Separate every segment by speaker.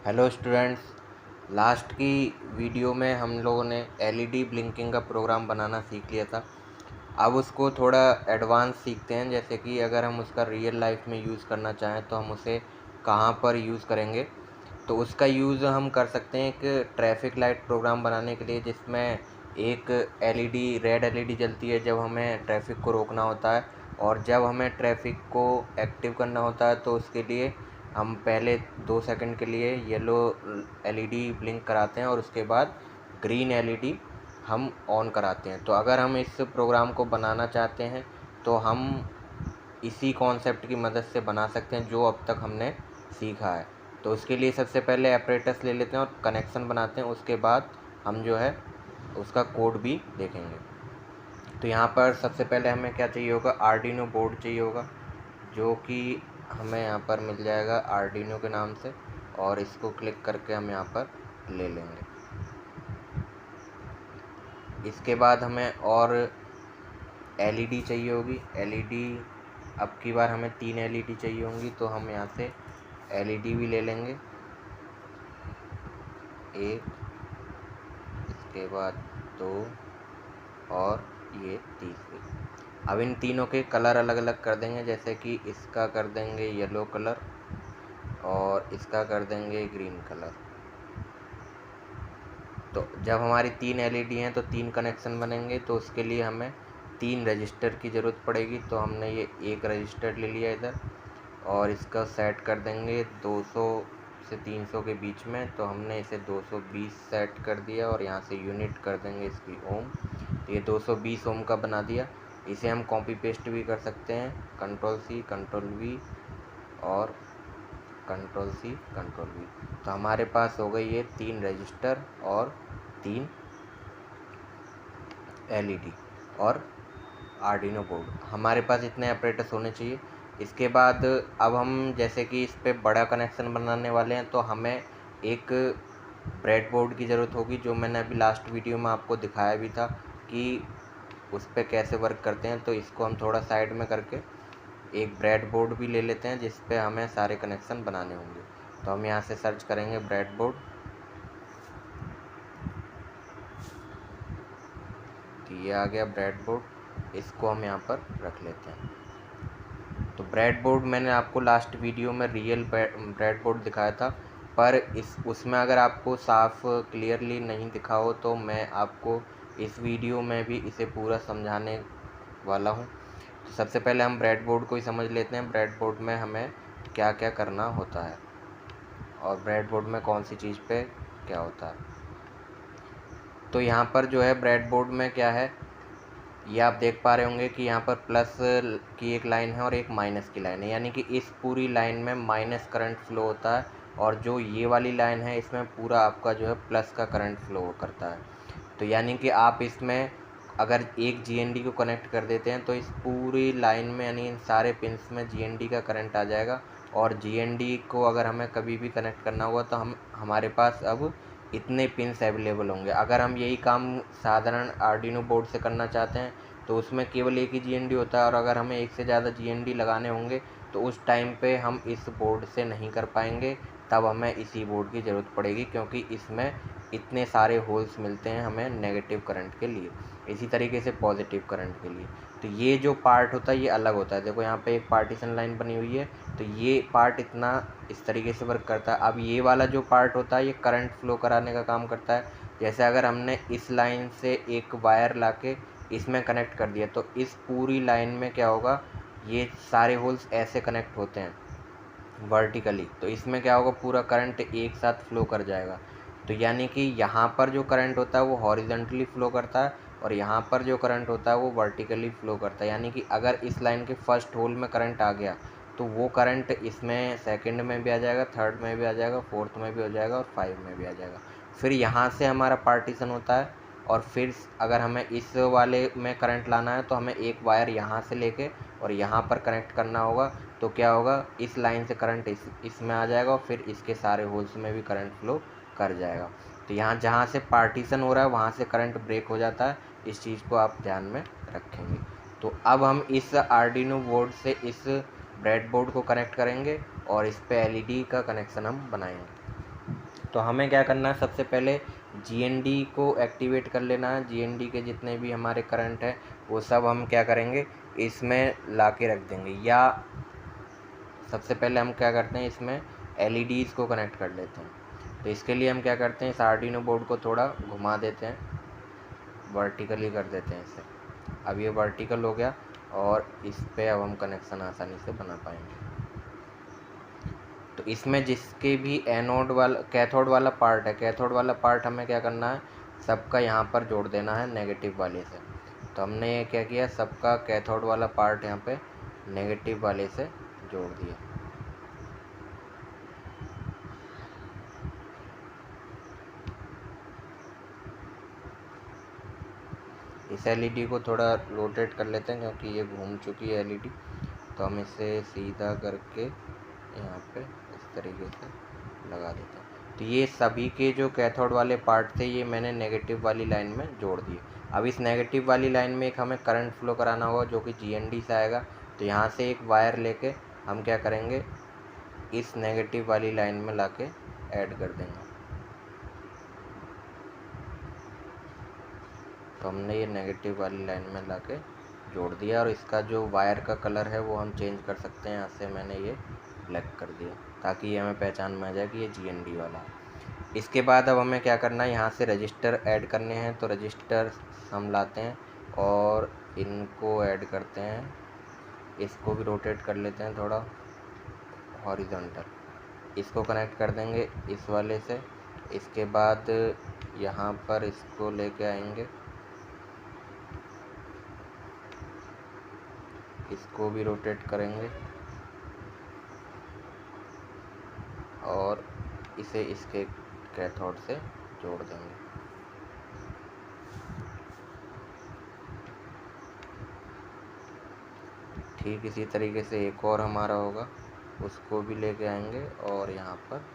Speaker 1: Hello students. Last की video में हम लोगों ने एलईडी ब्लिंकिंग का प्रोग्राम बनाना सीख लिया था। अब उसको थोड़ा एडवांस सीखते हैं, जैसे कि अगर हम उसका रियल लाइफ में यूज़ करना चाहें तो हम उसे कहाँ पर यूज़ करेंगे। तो उसका यूज़ हम कर सकते हैं एक ट्रैफिक लाइट प्रोग्राम बनाने के लिए, जिसमें एक एलईडी रेड एलईडी जलती है जब हमें ट्रैफिक को रोकना होता है, और जब हमें ट्रैफिक को एक्टिव करना होता है तो उसके लिए हम पहले 2 सेकंड के लिए येलो एलईडी ब्लिंक कराते हैं और उसके बाद ग्रीन एलईडी हम ऑन कराते हैं। तो अगर हम इस प्रोग्राम को बनाना चाहते हैं तो हम इसी कॉन्सेप्ट की मदद से बना सकते हैं जो अब तक हमने सीखा है। तो उसके लिए सबसे पहले एपरेटस ले लेते हैं और कनेक्शन बनाते हैं, उसके बाद हम जो है उसका कोड भी देखेंगे। तो यहाँ पर सबसे पहले हमें क्या चाहिए होगा, आर्डिनो बोर्ड चाहिए होगा, जो कि हमें यहाँ पर मिल जाएगा आर्डिनो के नाम से, और इसको क्लिक करके हम यहाँ पर ले लेंगे। इसके बाद हमें और एलईडी चाहिए होगी। एलईडी अब की बार हमें 3 एलईडी चाहिए होंगी, तो हम यहाँ से एलईडी भी ले लेंगे, एक, इसके बाद 2 और ये तीसरी। अब इन तीनों के कलर अलग अलग कर देंगे, जैसे कि इसका कर देंगे येलो कलर और इसका कर देंगे ग्रीन कलर। तो जब हमारी 3 एलईडी हैं तो 3 कनेक्शन बनेंगे, तो उसके लिए हमें 3 रजिस्टर की ज़रूरत पड़ेगी। तो हमने ये एक रजिस्टर ले लिया इधर, और इसका सेट कर देंगे 200 से 300 के बीच में। तो हमने इसे 220 सेट कर दिया, और यहाँ से यूनिट कर देंगे इसकी ओम। तो ये 220 ओम का बना दिया। इसे हम कॉपी पेस्ट भी कर सकते हैं, कंट्रोल सी कंट्रोल वी और कंट्रोल सी कंट्रोल वी। तो हमारे पास हो गई ये 3 रजिस्टर और 3 एलईडी और आर्डिनो बोर्ड। हमारे पास इतने ऑपरेटर्स होने चाहिए। इसके बाद अब हम जैसे कि इस पे बड़ा कनेक्शन बनाने वाले हैं, तो हमें एक ब्रेडबोर्ड की ज़रूरत होगी, जो मैंने अभी लास्ट वीडियो में आपको दिखाया भी था कि उस पर कैसे वर्क करते हैं। तो इसको हम थोड़ा साइड में करके एक ब्रेडबोर्ड भी ले लेते हैं, जिस पे हमें सारे कनेक्शन बनाने होंगे। तो हम यहाँ से सर्च करेंगे ब्रेडबोर्ड, तो ये आ गया ब्रेडबोर्ड। इसको हम यहाँ पर रख लेते हैं। तो ब्रेडबोर्ड मैंने आपको लास्ट वीडियो में रियल ब्रेडबोर्ड दिखाया था, पर उसमें अगर आपको साफ क्लियरली नहीं दिखा हो तो मैं आपको इस वीडियो में भी इसे पूरा समझाने वाला हूँ। तो सबसे पहले हम ब्रेडबोर्ड को ही समझ लेते हैं, ब्रेडबोर्ड में हमें क्या क्या करना होता है और ब्रेडबोर्ड में कौन सी चीज़ पे क्या होता है। तो यहाँ पर जो है ब्रेडबोर्ड में क्या है, ये आप देख पा रहे होंगे कि यहाँ पर प्लस की एक लाइन है और एक माइनस की लाइन है, यानी कि इस पूरी लाइन में माइनस करंट फ्लो होता है, और जो ये वाली लाइन है इसमें पूरा आपका जो है प्लस का करंट फ्लो करता है। तो यानी कि आप इसमें अगर एक जीएनडी को कनेक्ट कर देते हैं तो इस पूरी लाइन में यानी इन सारे पिंस में जीएनडी का करंट आ जाएगा। और जीएनडी को अगर हमें कभी भी कनेक्ट करना हुआ तो हमारे पास अब इतने पिंस अवेलेबल होंगे। अगर हम यही काम साधारण आर्डिनो बोर्ड से करना चाहते हैं तो उसमें केवल एक ही जीएनडी होता है, और अगर हमें एक से ज़्यादा जीएनडी लगाने होंगे तो उस टाइम पे हम इस बोर्ड से नहीं कर पाएंगे। तब हमें इसी बोर्ड की ज़रूरत पड़ेगी, क्योंकि इसमें इतने सारे होल्स मिलते हैं हमें नेगेटिव करंट के लिए, इसी तरीके से पॉजिटिव करंट के लिए। तो ये जो पार्ट होता है ये अलग होता है। देखो यहाँ पे एक पार्टीशन लाइन बनी हुई है, तो ये पार्ट इतना इस तरीके से वर्क करता है। अब ये वाला जो पार्ट होता है ये करंट फ्लो कराने का काम करता है। जैसे अगर हमने इस लाइन से एक वायर लाके इसमें कनेक्ट कर दिया तो इस पूरी लाइन में क्या होगा, ये सारे होल्स ऐसे कनेक्ट होते हैं वर्टिकली, तो इसमें क्या होगा, पूरा करंट एक साथ फ्लो कर जाएगा। तो यानी कि यहाँ पर जो करंट होता है वो हॉरिजॉन्टली फ्लो करता है, और यहाँ पर जो करंट होता है वो वर्टिकली फ्लो करता है। यानी कि अगर इस लाइन के फर्स्ट होल में करंट आ गया तो वो करंट इसमें सेकंड में भी आ जाएगा, थर्ड में भी आ जाएगा, फोर्थ में भी हो जाएगा और 5 में भी आ जाएगा। फिर यहाँ से हमारा पार्टीशन होता है, और फिर अगर हमें इस वाले में करंट लाना है तो हमें एक वायर यहाँ से लेके और यहाँ पर कनेक्ट करना होगा। तो क्या होगा, इस लाइन से करंट इसमें आ जाएगा और फिर इसके सारे होल्स में भी करंट फ्लो कर जाएगा। तो यहाँ जहाँ से पार्टीशन हो रहा है वहाँ से करंट ब्रेक हो जाता है। इस चीज़ को आप ध्यान में रखेंगे। तो अब हम इस आर्डिनो बोर्ड से इस ब्रेडबोर्ड को कनेक्ट करेंगे और इस पे एलईडी का कनेक्शन हम बनाएंगे। तो हमें क्या करना है, सबसे पहले GND को एक्टिवेट कर लेना है। GND के जितने भी हमारे करंट है वो सब हम क्या करेंगे, इसमें ला के रख देंगे। या सबसे पहले हम क्या करते हैं, इसमें LEDs को कनेक्ट कर लेते हैं। तो इसके लिए हम क्या करते हैं, इस आर्डिनो बोर्ड को थोड़ा घुमा देते हैं, वर्टिकली कर देते हैं इसे। अब ये वर्टिकल हो गया और इस पे अब हम कनेक्शन आसानी से बना पाएंगे। तो इसमें जिसके भी एनोड वाला कैथोड वाला पार्ट है, कैथोड वाला पार्ट हमें क्या करना है, सबका यहाँ पर जोड़ देना है नेगेटिव वाले से। तो हमने ये क्या किया, सबका कैथोड वाला पार्ट यहाँ पे नेगेटिव वाले से जोड़ दिया। इस LED को थोड़ा रोटेट कर लेते हैं क्योंकि ये घूम चुकी है LED। तो हम इसे सीधा करके यहाँ पे इस तरीके से लगा देते हैं। तो ये सभी के जो कैथोड वाले पार्ट थे ये मैंने नेगेटिव वाली लाइन में जोड़ दिए। अब इस नेगेटिव वाली लाइन में एक हमें करंट फ्लो कराना होगा जो कि GND से आएगा। तो यहाँ से एक वायर लेके हम क्या करेंगे, इस नेगेटिव वाली लाइन में लाके ऐड कर देंगे। तो हमने ये नेगेटिव वाली लाइन में लाके जोड़ दिया और इसका जो वायर का कलर है वो हम चेंज कर सकते हैं। यहाँ से मैंने ये ब्लैक कर दिया ताकि ये हमें पहचान में आ जाए कि ये GND वाला है। इसके बाद अब हमें क्या करना है, यहाँ से रजिस्टर ऐड करने हैं। तो रजिस्टर हम लाते हैं और इनको ऐड करते हैं। इसको भी रोटेट कर लेते हैं थोड़ा हॉरिजॉन्टल। इसको कनेक्ट कर देंगे इस वाले से। इसके बाद यहाँ पर इसको लेके आएंगे, इसको भी रोटेट करेंगे और इसे इसके कैथोड से जोड़ देंगे। ठीक इसी तरीके से एक और हमारा होगा, उसको भी लेके आएंगे और यहाँ पर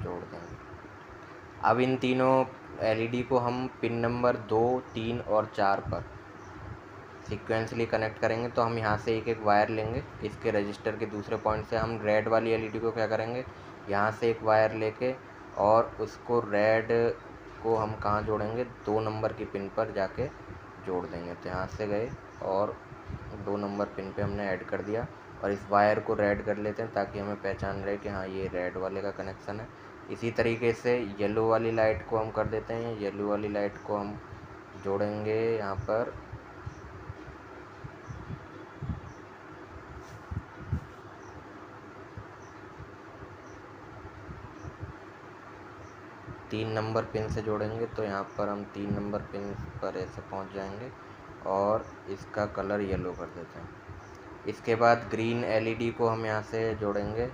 Speaker 1: जोड़ देंगे। अब इन तीनों LED को हम पिन नंबर 2, 3 और 4 पर सीक्वेंसली कनेक्ट करेंगे। तो हम यहाँ से एक एक वायर लेंगे, इसके रजिस्टर के दूसरे पॉइंट से हम रेड वाली LED को क्या करेंगे, यहाँ से एक वायर लेके और उसको रेड को हम कहाँ जोड़ेंगे, 2 नंबर की पिन पर जाके जोड़ देंगे। तो यहाँ से गए और 2 नंबर पिन पे हमने ऐड कर दिया और इस वायर को रेड कर लेते हैं ताकि हमें पहचान रहे कि हाँ ये रेड वाले का कनेक्शन है। इसी तरीके से येलो वाली लाइट को हम कर देते हैं। येलो वाली लाइट को हम जोड़ेंगे यहाँ पर तीन नंबर पिन से जोड़ेंगे। तो यहाँ पर हम 3 नंबर पिन पर ऐसे पहुँच जाएंगे और इसका कलर येलो कर देते हैं। इसके बाद ग्रीन LED को हम यहाँ से जोड़ेंगे।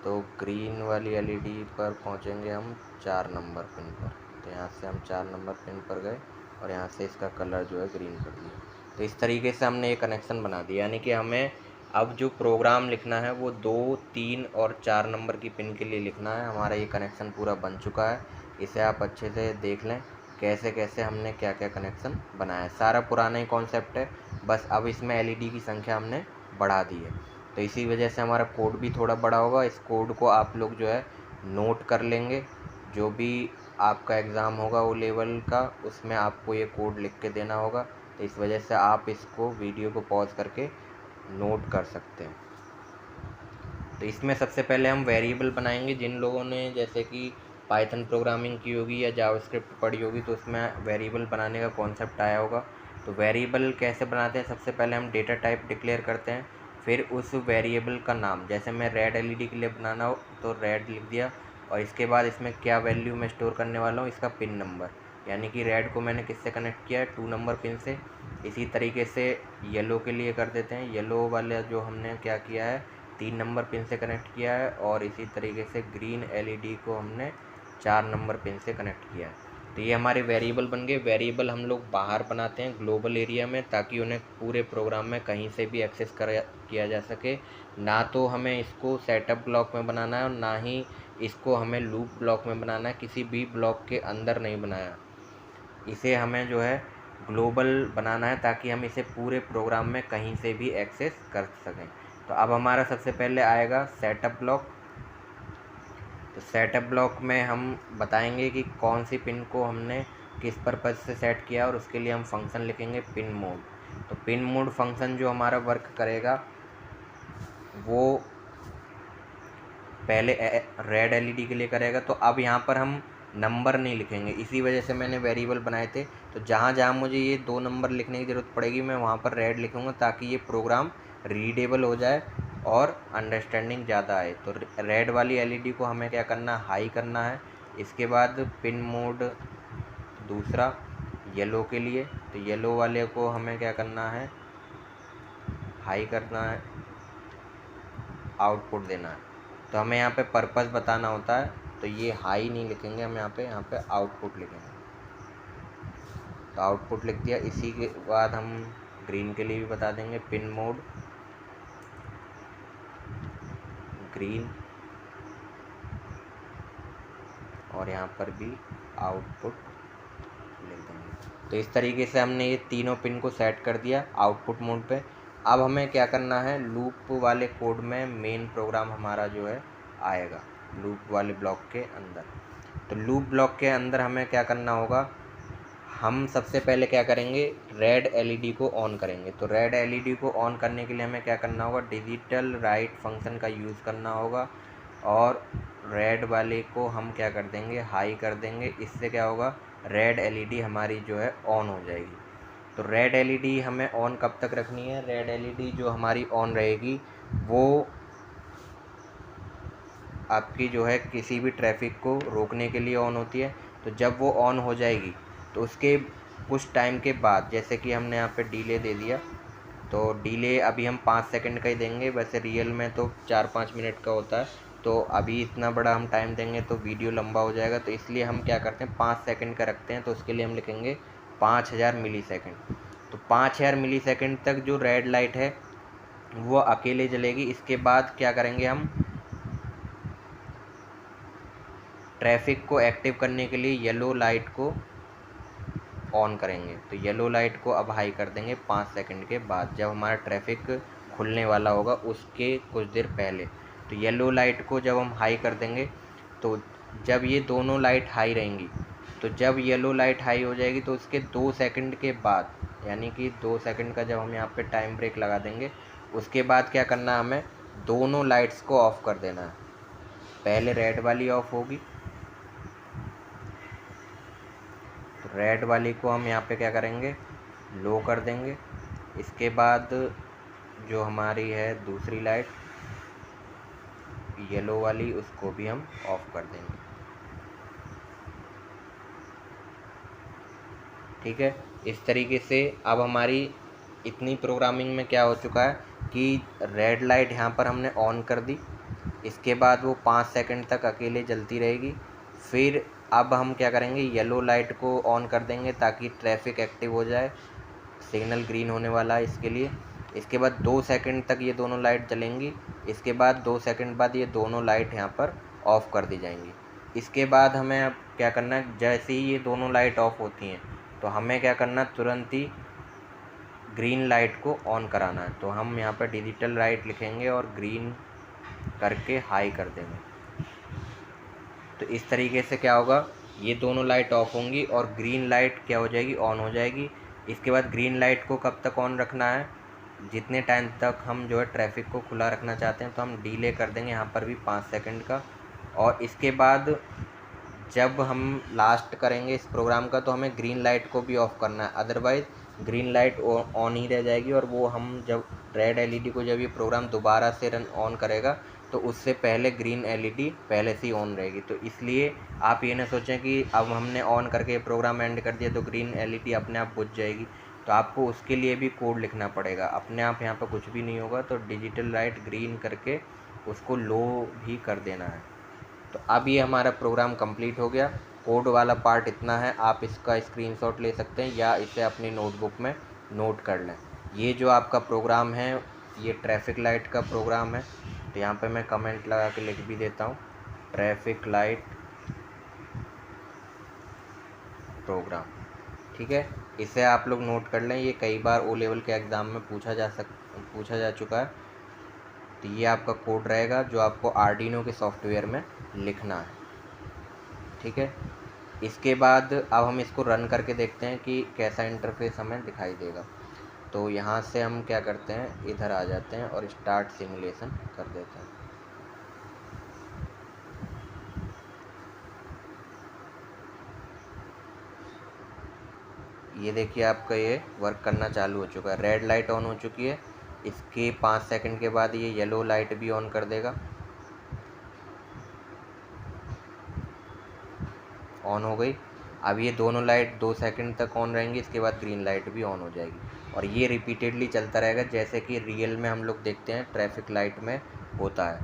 Speaker 1: तो ग्रीन वाली LED पर पहुँचेंगे हम 4 नंबर पिन पर। तो यहाँ से हम 4 नंबर पिन पर गए और यहाँ से इसका कलर जो है ग्रीन कर दिया। तो इस तरीके से हमने ये कनेक्शन बना दिया, यानी कि हमें अब जो प्रोग्राम लिखना है वो 2, 3 और 4 नंबर की पिन के लिए लिखना है। हमारा ये कनेक्शन पूरा बन चुका है। इसे आप अच्छे से देख लें कैसे कैसे हमने क्या क्या कनेक्शन बनाया है। सारा पुराना ही कॉन्सेप्ट है, बस अब इसमें LED की संख्या हमने बढ़ा दी है। तो इसी वजह से हमारा कोड भी थोड़ा बड़ा होगा। इस कोड को आप लोग जो है नोट कर लेंगे, जो भी आपका एग्ज़ाम होगा वो लेवल का, उसमें आपको ये कोड लिख के देना होगा। तो इस वजह से आप इसको वीडियो को पॉज करके नोट कर सकते हैं। तो इसमें सबसे पहले हम वेरिएबल बनाएंगे। जिन लोगों ने जैसे कि पाइथन प्रोग्रामिंग की होगी या जावास्क्रिप्ट पढ़ी होगी तो उसमें वेरिएबल बनाने का कॉन्सेप्ट आया होगा। तो वेरिएबल कैसे बनाते हैं, सबसे पहले हम डेटा टाइप डिक्लेयर करते हैं, फिर उस वेरिएबल का नाम, जैसे मैं रेड LED के लिए बनाना हो तो रेड लिख दिया और इसके बाद इसमें क्या वैल्यू मैं स्टोर करने वाला हूँ, इसका पिन नंबर, यानी कि रेड को मैंने किससे कनेक्ट किया है, 2 नंबर पिन से। इसी तरीके से येलो के लिए कर देते हैं। येलो वाला जो हमने क्या किया है, 3 नंबर पिन से कनेक्ट किया है और इसी तरीके से ग्रीन LED को हमने 4 नंबर पिन से कनेक्ट किया है। तो ये हमारे वेरिएबल बन गए। वेरिएबल हम लोग बाहर बनाते हैं ग्लोबल एरिया में, ताकि उन्हें पूरे प्रोग्राम में कहीं से भी एक्सेस किया जा सके। ना तो हमें इसको सेटअप ब्लॉक में बनाना है और ना ही इसको हमें लूप ब्लॉक में बनाना है, किसी भी ब्लॉक के अंदर नहीं बनाया। इसे हमें जो है ग्लोबल बनाना है ताकि हम इसे पूरे प्रोग्राम में कहीं से भी एक्सेस कर सकें। तो अब हमारा सबसे पहले आएगा सेटअप ब्लॉक। तो सेटअप ब्लॉक में हम बताएंगे कि कौन सी पिन को हमने किस पर्पज़ से सेट किया और उसके लिए हम फंक्शन लिखेंगे पिन मोड। तो पिन मोड फंक्शन जो हमारा वर्क करेगा वो पहले रेड एलईडी के लिए करेगा। तो अब यहाँ पर हम नंबर नहीं लिखेंगे, इसी वजह से मैंने वेरिएबल बनाए थे। तो जहाँ जहाँ मुझे ये 2 नंबर लिखने की ज़रूरत पड़ेगी मैं वहाँ पर रेड लिखूँगा, ताकि ये प्रोग्राम रीडेबल हो जाए और अंडरस्टैंडिंग ज़्यादा आए। तो रेड वाली एलईडी को हमें क्या करना है, हाई करना है। इसके बाद पिन मोड दूसरा येलो के लिए, तो येलो वाले को हमें क्या करना है, हाई करना है, आउटपुट देना है। तो हमें यहाँ पे पर्पस बताना होता है, तो ये हाई नहीं लिखेंगे हम, यहाँ पे आउटपुट लिखेंगे। तो आउटपुट लिख दिया। इसी के बाद हम ग्रीन के लिए भी बता देंगे, पिन मोड ग्रीन, और यहाँ पर भी आउटपुट लिख देंगे। तो इस तरीके से हमने ये तीनों पिन को सेट कर दिया आउटपुट मोड पे। अब हमें क्या करना है, लूप वाले कोड में मेन प्रोग्राम हमारा जो है आएगा लूप वाले ब्लॉक के अंदर। तो लूप ब्लॉक के अंदर हमें क्या करना होगा, हम सबसे पहले क्या करेंगे, रेड एलईडी को ऑन करेंगे। तो रेड एलईडी को ऑन करने के लिए हमें क्या करना होगा, डिजिटल राइट फंक्शन का यूज़ करना होगा, और रेड वाले को हम क्या कर देंगे, हाई कर देंगे। इससे क्या होगा, रेड एलईडी हमारी जो है ऑन हो जाएगी। तो रेड एलईडी हमें ऑन कब तक रखनी है, रेड एलईडी जो हमारी ऑन रहेगी वो आपकी जो है किसी भी ट्रैफिक को रोकने के लिए ऑन होती है। तो जब वो ऑन हो जाएगी तो उसके कुछ टाइम के बाद, जैसे कि हमने यहाँ पे डिले दे दिया, तो डिले अभी हम 5 सेकंड का ही देंगे, वैसे रियल में तो 4-5 मिनट का होता है। तो अभी इतना बड़ा हम टाइम देंगे तो वीडियो लंबा हो जाएगा, तो इसलिए हम क्या करते हैं 5 सेकंड का रखते हैं। तो उसके लिए हम लिखेंगे 5000 मिली सेकेंड। तो 5000 मिली सेकेंड तक जो रेड लाइट है वो अकेले जलेगी। इसके बाद क्या करेंगे, हम ट्रैफिक को एक्टिव करने के लिए येलो लाइट को ऑन करेंगे। तो येलो लाइट को अब हाई कर देंगे 5 सेकंड के बाद, जब हमारा ट्रैफिक खुलने वाला होगा उसके कुछ देर पहले। तो येलो लाइट को जब हम हाई कर देंगे, तो जब ये दोनों लाइट हाई रहेंगी, तो जब येलो लाइट हाई हो जाएगी तो उसके 2 सेकंड के बाद, यानी कि 2 सेकंड का जब हम यहाँ पे टाइम ब्रेक लगा देंगे, उसके बाद क्या करना है, हमें दोनों लाइट्स को ऑफ़ कर देना है। पहले रेड वाली ऑफ होगी, तो रेड वाली को हम यहाँ पे क्या करेंगे, लो कर देंगे। इसके बाद जो हमारी है दूसरी लाइट येलो वाली, उसको भी हम ऑफ कर देंगे। ठीक है, इस तरीके से अब हमारी इतनी प्रोग्रामिंग में क्या हो चुका है कि रेड लाइट यहाँ पर हमने ऑन कर दी। इसके बाद वो 5 सेकंड तक अकेले जलती रहेगी। फिर अब हम क्या करेंगे, येलो लाइट को ऑन कर देंगे ताकि ट्रैफिक एक्टिव हो जाए, सिग्नल ग्रीन होने वाला है इसके लिए। इसके बाद 2 सेकंड तक ये दोनों लाइट जलेंगी। इसके बाद 2 सेकंड बाद ये दोनों लाइट यहाँ पर ऑफ़ कर दी जाएंगी। इसके बाद हमें अब क्या करना है, जैसे ही ये दोनों लाइट ऑफ होती हैं तो हमें क्या करना है, तुरंत ही ग्रीन लाइट को ऑन कराना है। तो हम यहाँ पर डिजिटल राइट लिखेंगे और ग्रीन करके हाई कर देंगे। तो इस तरीके से क्या होगा, ये दोनों लाइट ऑफ होंगी और ग्रीन लाइट क्या हो जाएगी, ऑन हो जाएगी। इसके बाद ग्रीन लाइट को कब तक ऑन रखना है, जितने टाइम तक हम जो है ट्रैफिक को खुला रखना चाहते हैं। तो हम डिले कर देंगे यहाँ पर भी 5 सेकंड का। और इसके बाद जब हम लास्ट करेंगे इस प्रोग्राम का, तो हमें ग्रीन लाइट को भी ऑफ़ करना है, अदरवाइज़ ग्रीन लाइट ऑन ही रह जाएगी। और वो हम जब रेड एलईडी को जब ये प्रोग्राम दोबारा से रन ऑन करेगा तो उससे पहले ग्रीन एलईडी पहले से ही ऑन रहेगी। तो इसलिए आप ये ना सोचें कि अब हमने ऑन करके प्रोग्राम एंड कर दिया तो ग्रीन एलईडी अपने आप बुझ जाएगी। तो आपको उसके लिए भी कोड लिखना पड़ेगा, अपने आप यहाँ पर कुछ भी नहीं होगा। तो डिजिटल लाइट ग्रीन करके उसको लो भी कर देना है। तो अब ये हमारा प्रोग्राम कंप्लीट हो गया। कोड वाला पार्ट इतना है, आप इसका स्क्रीनशॉट ले सकते हैं या इसे अपनी नोटबुक में नोट कर लें। ये जो आपका प्रोग्राम है ये ट्रैफिक लाइट का प्रोग्राम है। तो यहाँ पे मैं कमेंट लगा के लिख भी देता हूँ, ट्रैफिक लाइट प्रोग्राम। ठीक है, इसे आप लोग नोट कर लें, ये कई बार ओ लेवल के एग्ज़ाम में पूछा जा चुका है। तो ये आपका कोड रहेगा जो आपको आर्डिनो के सॉफ्टवेयर में लिखना है। ठीक है, इसके बाद अब हम इसको रन करके देखते हैं कि कैसा इंटरफेस हमें दिखाई देगा। तो यहाँ से हम क्या करते हैं, इधर आ जाते हैं और स्टार्ट सिमुलेशन कर देते हैं। ये देखिए आपका ये वर्क करना चालू हो चुका है, रेड लाइट ऑन हो चुकी है। इसके 5 सेकंड के बाद ये येलो लाइट भी ऑन कर देगा, ऑन हो गई। अब ये दोनों लाइट 2 सेकंड तक ऑन रहेंगी, इसके बाद ग्रीन लाइट भी ऑन हो जाएगी और ये रिपीटेडली चलता रहेगा, जैसे कि रियल में हम लोग देखते हैं ट्रैफिक लाइट में होता है।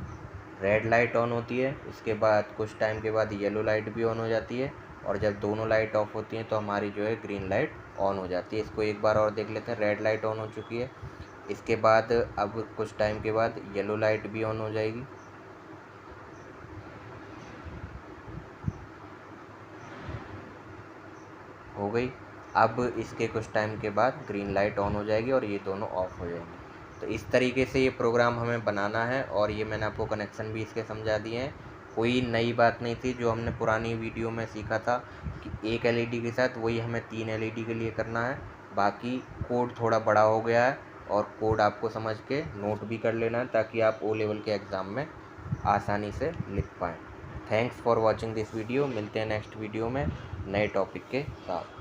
Speaker 1: रेड लाइट ऑन होती है, इसके बाद कुछ टाइम के बाद येलो लाइट भी ऑन हो जाती है और जब दोनों लाइट ऑफ होती हैं तो हमारी जो है ग्रीन लाइट ऑन हो जाती है। इसको एक बार और देख लेते हैं। रेड लाइट ऑन हो चुकी है, इसके बाद अब कुछ टाइम के बाद येलो लाइट भी ऑन हो जाएगी, हो गई। अब इसके कुछ टाइम के बाद ग्रीन लाइट ऑन हो जाएगी और ये दोनों ऑफ हो जाएंगे। तो इस तरीके से ये प्रोग्राम हमें बनाना है और ये मैंने आपको कनेक्शन भी इसके समझा दिए हैं। कोई नई बात नहीं थी, जो हमने पुरानी वीडियो में सीखा था कि एक एलईडी के साथ वही हमें 3 एलईडी के लिए करना है। बाकी कोड थोड़ा बड़ा हो गया है और कोड आपको समझ के नोट भी कर लेना है ताकि आप ओ लेवल के एग्ज़ाम में आसानी से लिख पाएँ। Thanks for watching this video. मिलते हैं नेक्स्ट वीडियो में नए टॉपिक के साथ।